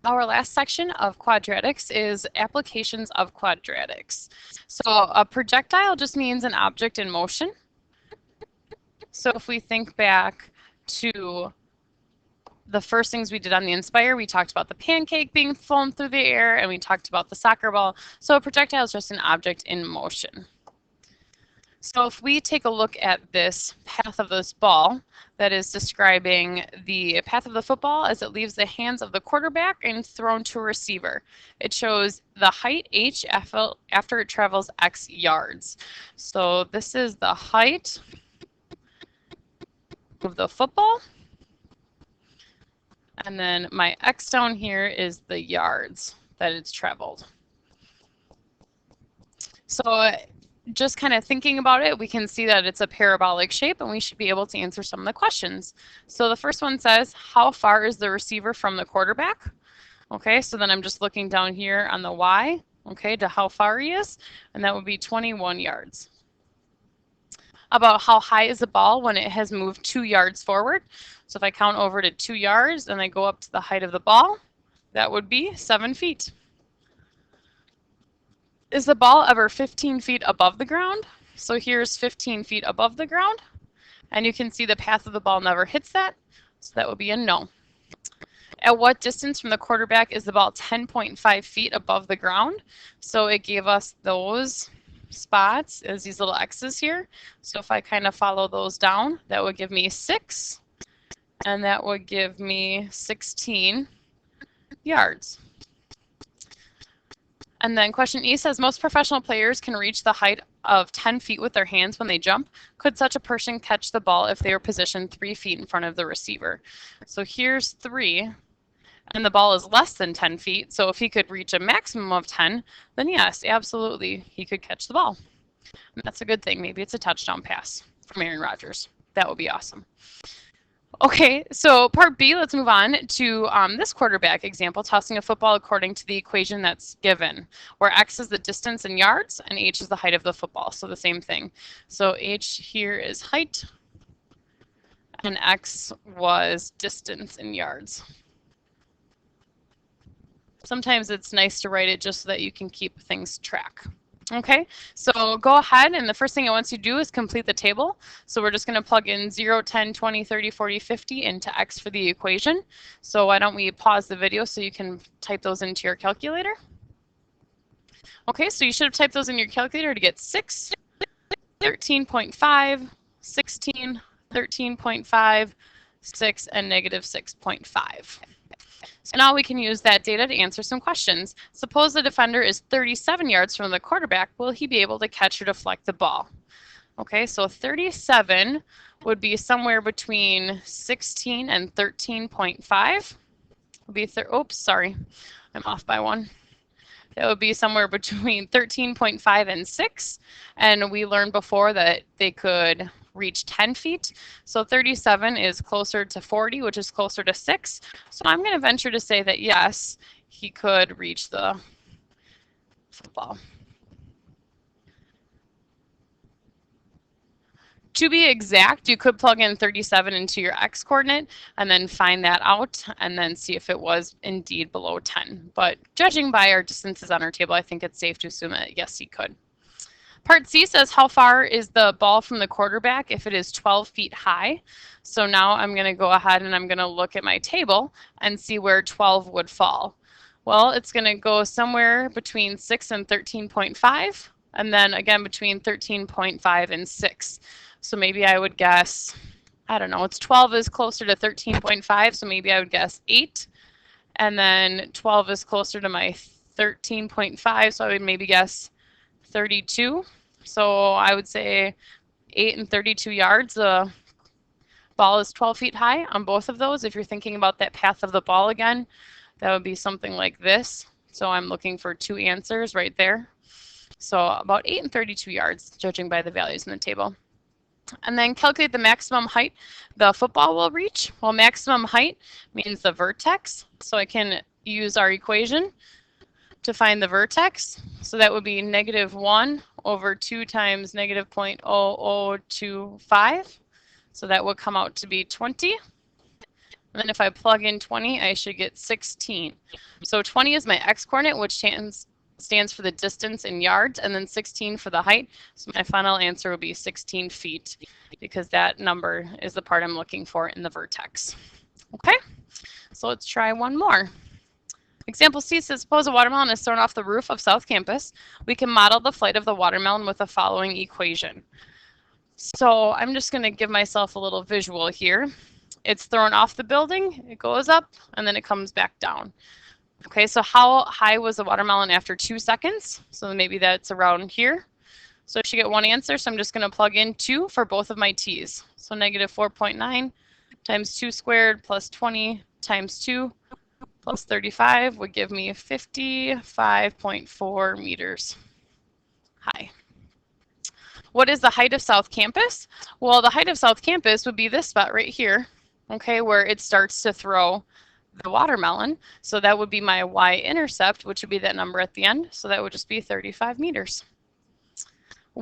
Our last section of quadratics is applications of quadratics. So a projectile just means an object in motion. So if we think back to the first things we did on the Inspire, we talked about the pancake being flown through the air, and we talked about the soccer ball. So a projectile is just an object in motion. So if we take a look at this path of this ball, that is describing the path of the football as it leaves the hands of the quarterback and thrown to a receiver. It shows the height h after it travels x yards. So this is the height of the football. And then my x down here is the yards that it's traveled. So just kind of thinking about it, we can see that it's a parabolic shape, and we should be able to answer some of the questions. So the first one says, how far is the receiver from the quarterback? Okay, so then I'm just looking down here on the y, okay, to how far he is, and that would be 21 yards. About how high is the ball when it has moved 2 yards forward? So if I count over to 2 yards and I go up to the height of the ball, that would be 7 feet. Is the ball ever 15 feet above the ground? So here's 15 feet above the ground, and you can see the path of the ball never hits that, so that would be a no. At what distance from the quarterback is the ball 10.5 feet above the ground? So it gave us those spots as these little X's here. So if I kind of follow those down, that would give me 6, and that would give me 16 yards. And then question E says, most professional players can reach the height of 10 feet with their hands when they jump. Could such a person catch the ball if they were positioned 3 feet in front of the receiver? So here's 3, and the ball is less than 10 feet. So if he could reach a maximum of 10, then yes, absolutely, he could catch the ball. And that's a good thing. Maybe it's a touchdown pass from Aaron Rodgers. That would be awesome. Okay, so part B, let's move on to this quarterback example, tossing a football according to the equation that's given, where x is the distance in yards and h is the height of the football, so the same thing. So h here is height, and x was distance in yards. Sometimes it's nice to write it just so that you can keep things track. Okay, so go ahead, and the first thing it wants you to do is complete the table. So we're just going to plug in 0, 10, 20, 30, 40, 50 into x for the equation. So why don't we pause the video so you can type those into your calculator. Okay, so you should have typed those in your calculator to get 6, 13.5, 16, 13.5, 6, and negative 6.5. So now we can use that data to answer some questions. Suppose the defender is 37 yards from the quarterback. Will he be able to catch or deflect the ball? Okay, so 37 would be somewhere between 16 and 13.5. Oops, sorry, I'm off by 1. That would be somewhere between 13.5 and 6. And we learned before that they could reach 10 feet. So 37 is closer to 40, which is closer to 6. So I'm going to venture to say that yes, he could reach the football. To be exact, you could plug in 37 into your x coordinate and then find that out and then see if it was indeed below 10. But judging by our distances on our table, I think it's safe to assume that yes, he could. Part C says, how far is the ball from the quarterback if it is 12 feet high? So now I'm going to go ahead and I'm going to look at my table and see where 12 would fall. Well, it's going to go somewhere between 6 and 13.5, and then again between 13.5 and 6. So maybe I would guess, I don't know, it's 12 is closer to 13.5, so maybe I would guess 8. And then 12 is closer to my 13.5, so I would maybe guess 32. So I would say 8 and 32 yards. The ball is 12 feet high on both of those. If you're thinking about that path of the ball again, that would be something like this. So I'm looking for 2 answers right there. So about 8 and 32 yards, judging by the values in the table. And then calculate the maximum height the football will reach. Well, maximum height means the vertex. So I can use our equation to find the vertex. So that would be negative 1 over 2 times negative 0.0025. So that would come out to be 20. And then if I plug in 20, I should get 16. So 20 is my x-coordinate, which stands for the distance in yards, and then 16 for the height. So my final answer will be 16 feet, because that number is the part I'm looking for in the vertex. Okay, so let's try one more. Example C says, suppose a watermelon is thrown off the roof of South Campus. We can model the flight of the watermelon with the following equation. So I'm just going to give myself a little visual here. It's thrown off the building, it goes up, and then it comes back down. Okay, so how high was the watermelon after 2 seconds? So maybe that's around here. So I should get one answer, so I'm just going to plug in 2 for both of my t's. So negative 4.9 times 2 squared plus 20 times 2 plus 35 would give me 55.4 meters high. What is the height of South Campus? Well, the height of South Campus would be this spot right here, okay, where it starts to throw the watermelon. So that would be my y-intercept, which would be that number at the end. So that would just be 35 meters.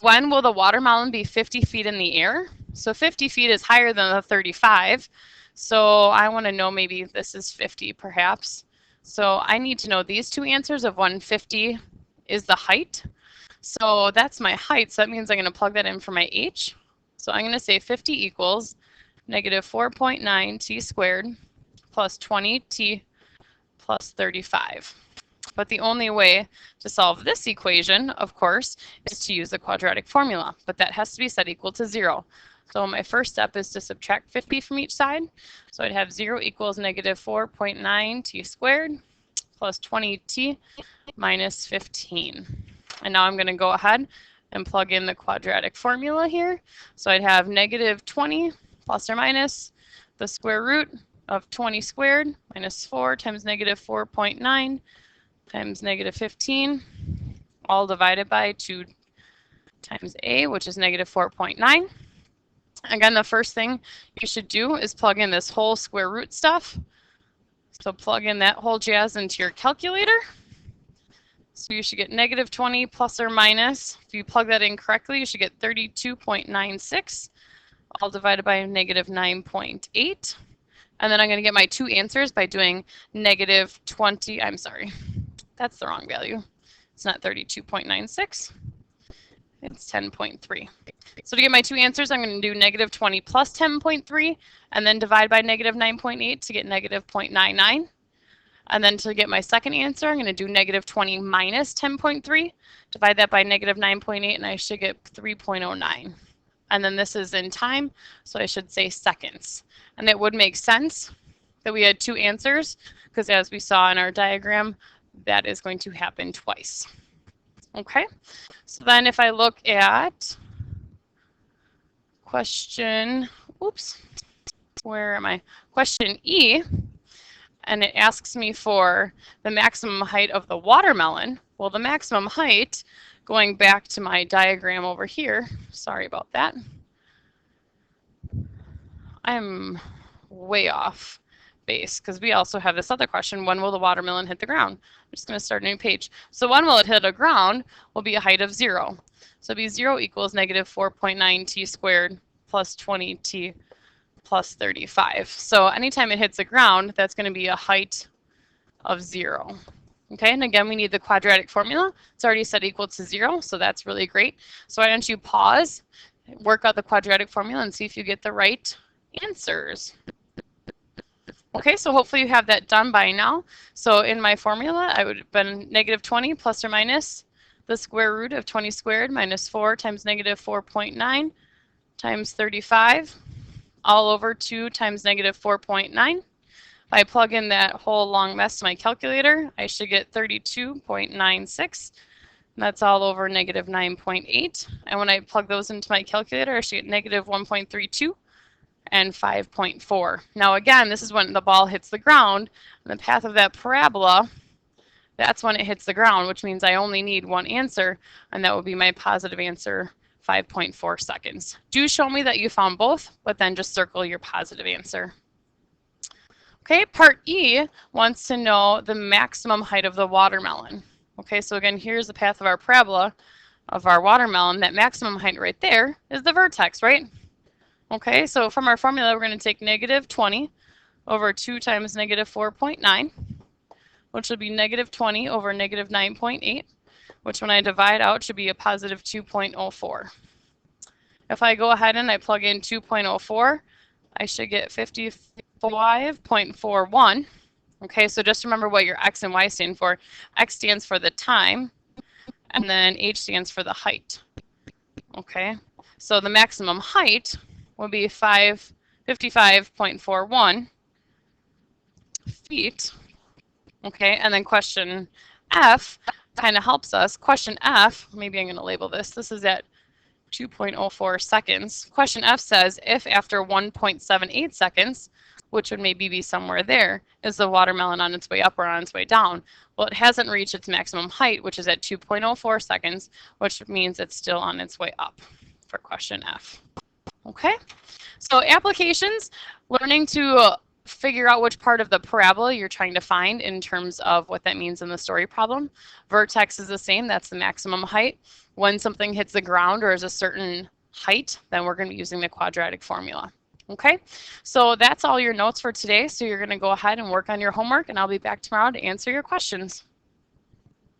When will the watermelon be 50 feet in the air? So 50 feet is higher than the 35. So I want to know, maybe this is 50 perhaps. So I need to know these two answers of 150 is the height. So that's my height. So that means I'm going to plug that in for my h. So I'm going to say 50 equals negative 4.9 t squared plus 20t plus 35. But the only way to solve this equation, of course, is to use the quadratic formula. But that has to be set equal to 0. So my first step is to subtract 50 from each side. So I'd have 0 equals negative 4.9 t squared plus 20t minus 15. And now I'm going to go ahead and plug in the quadratic formula here. So I'd have negative 20 plus or minus the square root of 20 squared minus 4 times negative 4.9 times negative 15, all divided by 2 times a, which is negative 4.9. Again, the first thing you should do is plug in this whole square root stuff. So plug in that whole jazz into your calculator. So you should get negative 20 plus or minus. If you plug that in correctly, you should get 32.96, all divided by negative 9.8. And then I'm going to get my two answers by doing negative 20. I'm sorry, that's the wrong value. It's not 32.96. It's 10.3. So to get my two answers, I'm going to do negative 20 plus 10.3, and then divide by negative 9.8 to get negative 0.99. And then to get my second answer, I'm going to do negative 20 minus 10.3, divide that by negative 9.8, and I should get 3.09. And then this is in time, so I should say seconds. And it would make sense that we had two answers, because as we saw in our diagram, that is going to happen twice. Okay, so then if I look at question, where am I? Question E, and it asks me for the maximum height of the watermelon. Well, the maximum height, going back to my diagram over here, sorry about that. I'm way off base because we also have this other question, when will the watermelon hit the ground? I'm just going to start a new page. So when will it hit the ground will be a height of 0. So it'll be 0 equals negative 4.9 t squared plus 20t plus 35. So anytime it hits the ground, that's going to be a height of 0. Okay, and again, we need the quadratic formula. It's already set equal to 0, so that's really great. So why don't you pause, work out the quadratic formula, and see if you get the right answers. Okay, so hopefully you have that done by now. So in my formula, I would have been negative 20 plus or minus the square root of 20 squared minus 4 times negative 4.9 times 35 all over 2 times negative 4.9. If I plug in that whole long mess to my calculator, I should get 32.96. That's all over negative 9.8. And when I plug those into my calculator, I should get negative 1.32 and 5.4. Now again, this is when the ball hits the ground. And the path of that parabola, that's when it hits the ground, which means I only need one answer, and that would be my positive answer, 5.4 seconds. Do show me that you found both, but then just circle your positive answer. Okay, part E wants to know the maximum height of the watermelon. Okay, so again, here's the path of our parabola of our watermelon. That maximum height right there is the vertex, right? Okay, so from our formula, we're going to take negative 20 over 2 times negative 4.9, which would be negative 20 over negative 9.8, which when I divide out should be a positive 2.04. If I go ahead and I plug in 2.04, I should get 55.41. Okay, so just remember what your x and y stand for. X stands for the time, and then h stands for the height. Okay, so the maximum height will be 55.41 feet. Okay, and then question F kind of helps us. Question F, maybe I'm going to label this. This is at 2.04 seconds. Question F says, if after 1.78 seconds, which would maybe be somewhere there, is the watermelon on its way up or on its way down? Well, it hasn't reached its maximum height, which is at 2.04 seconds, which means it's still on its way up for question F. Okay, so applications, learning to figure out which part of the parabola you're trying to find in terms of what that means in the story problem. Vertex is the same, that's the maximum height. When something hits the ground or is a certain height, then we're going to be using the quadratic formula. Okay, so that's all your notes for today. So you're going to go ahead and work on your homework, and I'll be back tomorrow to answer your questions.